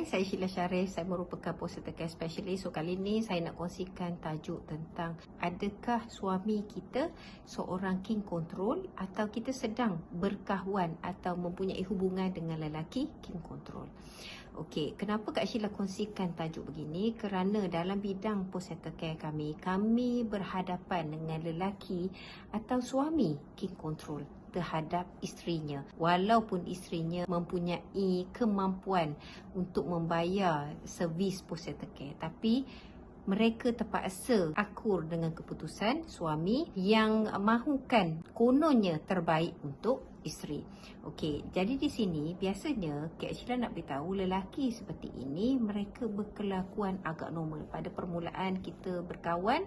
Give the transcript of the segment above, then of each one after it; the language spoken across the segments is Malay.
Hai, saya Sheila Sharif. Saya merupakan postnatal care specialist. So, kali ini saya nak kongsikan tajuk tentang adakah suami kita seorang king control atau kita sedang berkawan atau mempunyai hubungan dengan lelaki king control. Okey, kenapa Kak Sheila kongsikan tajuk begini? Kerana dalam bidang postnatal care kami berhadapan dengan lelaki atau suami king control terhadap isterinya. Walaupun isterinya mempunyai kemampuan untuk membayar servis postnatal care, tapi mereka terpaksa akur dengan keputusan suami yang mahukan kononnya terbaik untuk isteri. Okey, jadi di sini biasanya Kak Sheila nak beritahu lelaki seperti ini mereka berkelakuan agak normal pada permulaan kita berkawan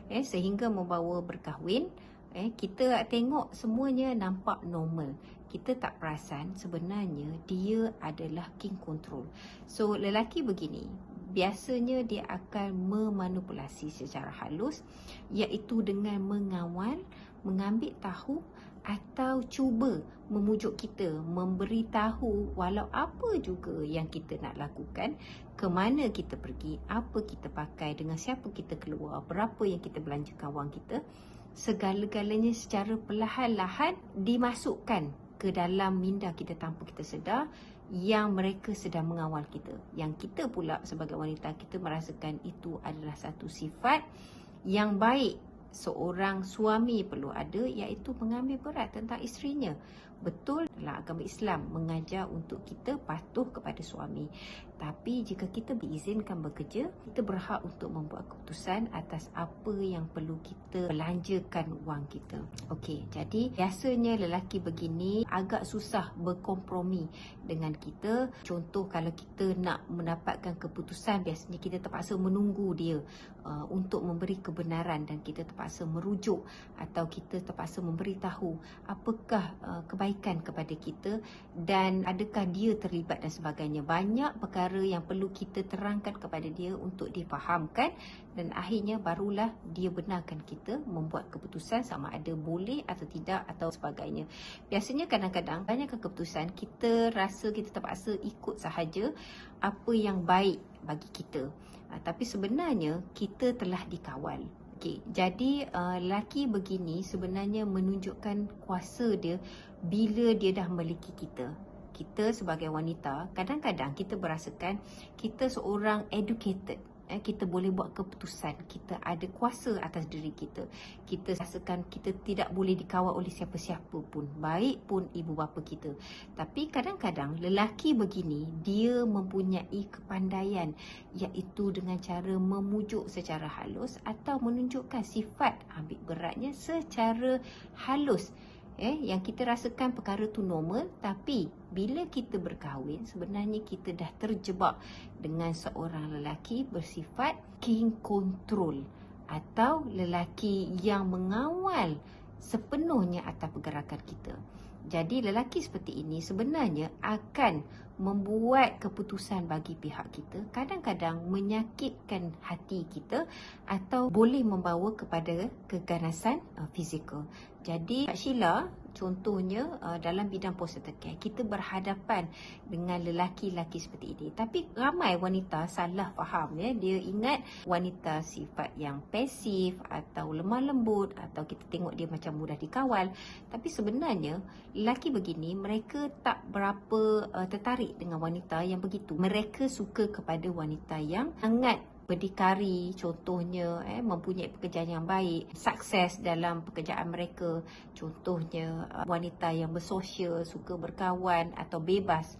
sehingga membawa berkahwin. Kita tengok semuanya nampak normal. Kita tak perasan sebenarnya dia adalah king control. So lelaki begini, biasanya dia akan memanipulasi secara halus, iaitu dengan mengawal, mengambil tahu atau cuba memujuk kita, memberitahu walau apa juga yang kita nak lakukan, ke mana kita pergi, apa kita pakai, dengan siapa kita keluar, berapa yang kita belanjakan wang kita. Segala-galanya secara perlahan-lahan dimasukkan ke dalam minda kita tanpa kita sedar, yang mereka sedang mengawal kita. Yang kita pula sebagai wanita, kita merasakan itu adalah satu sifat yang baik seorang suami perlu ada, iaitu mengambil berat tentang isterinya. Betul, dalam agama Islam mengajar untuk kita patuh kepada suami. Tapi jika kita diizinkan bekerja, kita berhak untuk membuat keputusan atas apa yang perlu kita belanjakan wang kita. Okey, jadi biasanya lelaki begini agak susah berkompromi dengan kita. Contoh, kalau kita nak mendapatkan keputusan, biasanya kita terpaksa menunggu dia untuk memberi kebenaran, dan kita terpaksa merujuk atau kita terpaksa memberitahu apakah kebaikan kepada kita dan adakah dia terlibat dan sebagainya. Banyak perkara yang perlu kita terangkan kepada dia untuk difahamkan, dan akhirnya barulah dia benarkan kita membuat keputusan sama ada boleh atau tidak atau sebagainya. Biasanya kadang-kadang banyak keputusan kita rasa kita terpaksa ikut sahaja apa yang baik bagi kita. Tapi sebenarnya kita telah dikawal. Okay, jadi lelaki begini sebenarnya menunjukkan kuasa dia bila dia dah memiliki kita. Kita sebagai wanita, kadang-kadang kita berasakan kita seorang educated. Kita boleh buat keputusan, kita ada kuasa atas diri kita. Kita rasakan kita tidak boleh dikawal oleh siapa-siapa pun, baik pun ibu bapa kita. Tapi kadang-kadang lelaki begini, dia mempunyai kepandaian, iaitu dengan cara memujuk secara halus atau menunjukkan sifat ambil beratnya secara halus. Yang kita rasakan perkara tu normal, tapi bila kita berkahwin, sebenarnya kita dah terjebak dengan seorang lelaki bersifat king control atau lelaki yang mengawal sepenuhnya atas pergerakan kita. Jadi lelaki seperti ini sebenarnya akan membuat keputusan bagi pihak kita, kadang-kadang menyakitkan hati kita atau boleh membawa kepada keganasan fizikal. Jadi Kak Sheila, contohnya dalam bidang postnatal care, kita berhadapan dengan lelaki-lelaki seperti ini. Tapi ramai wanita salah faham. Dia ingat wanita sifat yang pasif atau lemah lembut, atau kita tengok dia macam mudah dikawal. Tapi sebenarnya lelaki begini, mereka tak berapa tertarik dengan wanita yang begitu. Mereka suka kepada wanita yang sangat berdikari, contohnya mempunyai pekerjaan yang baik, sukses dalam pekerjaan mereka, contohnya wanita yang bersosial, suka berkawan atau bebas.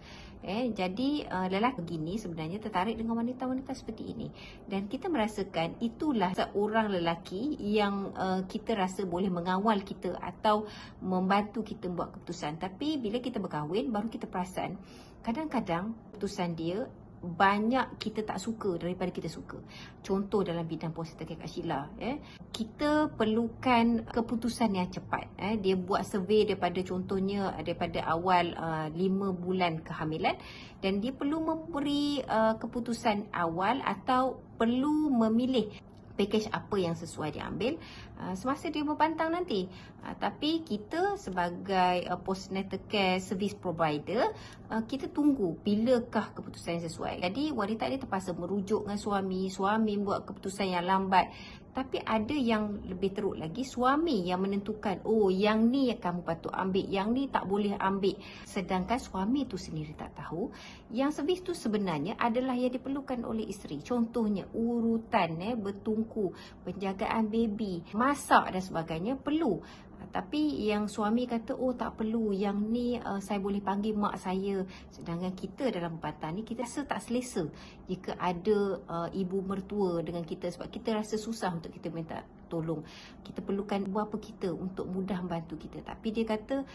Jadi lelaki begini sebenarnya tertarik dengan wanita-wanita seperti ini, dan kita merasakan itulah seorang lelaki yang kita rasa boleh mengawal kita atau membantu kita buat keputusan. Tapi bila kita berkahwin, baru kita perasan kadang-kadang keputusan dia banyak kita tak suka daripada kita suka. Contoh dalam bidang postnatal care Kak Sheila, kita perlukan keputusan yang cepat. Dia buat survey daripada, contohnya daripada awal 5 bulan kehamilan, dan dia perlu memberi keputusan awal atau perlu memilih package apa yang sesuai dia ambil semasa dia berbantang nanti. Tapi kita sebagai postnatal care service provider, kita tunggu bilakah keputusan yang sesuai. Jadi wanita ni terpaksa merujuk dengan suami buat keputusan yang lambat. Tapi ada yang lebih teruk lagi, suami yang menentukan, oh yang ni kamu patut ambil, yang ni tak boleh ambil. Sedangkan suami tu sendiri tak tahu, yang servis tu sebenarnya adalah yang diperlukan oleh isteri. Contohnya urutan, bertungku, penjagaan baby, masak dan sebagainya perlu. Tapi yang suami kata, oh tak perlu, yang ni saya boleh panggil mak saya. Sedangkan kita dalam perbantan ni, kita rasa tak selesa jika ada ibu mertua dengan kita, sebab kita rasa susah untuk kita minta tolong. Kita perlukan bapa kita untuk mudah membantu kita. Tapi dia kata,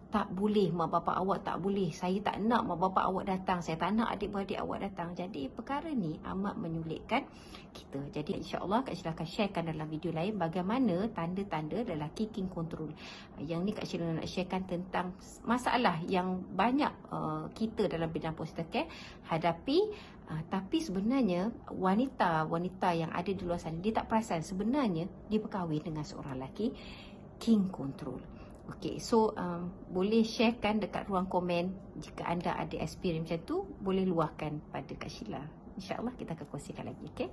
tak boleh, mak bapak awak tak boleh. Saya tak nak mak bapak awak datang. Saya tak nak adik-beradik awak datang. Jadi perkara ni amat menyulitkan kita. Jadi insya-Allah Kak Sheila akan sharekan dalam video lain bagaimana tanda-tanda lelaki king control. Yang ni Kak Sheila nak sharekan tentang masalah yang banyak kita dalam bidang postnatal care hadapi. Tapi sebenarnya wanita yang ada di luar sana, dia tak perasan sebenarnya dia berkahwin dengan seorang lelaki king control. Okey, so boleh sharekan dekat ruang komen jika anda ada experience macam tu, boleh luahkan pada Kak Sheila. InsyaAllah kita akan kongsikan lagi, okey?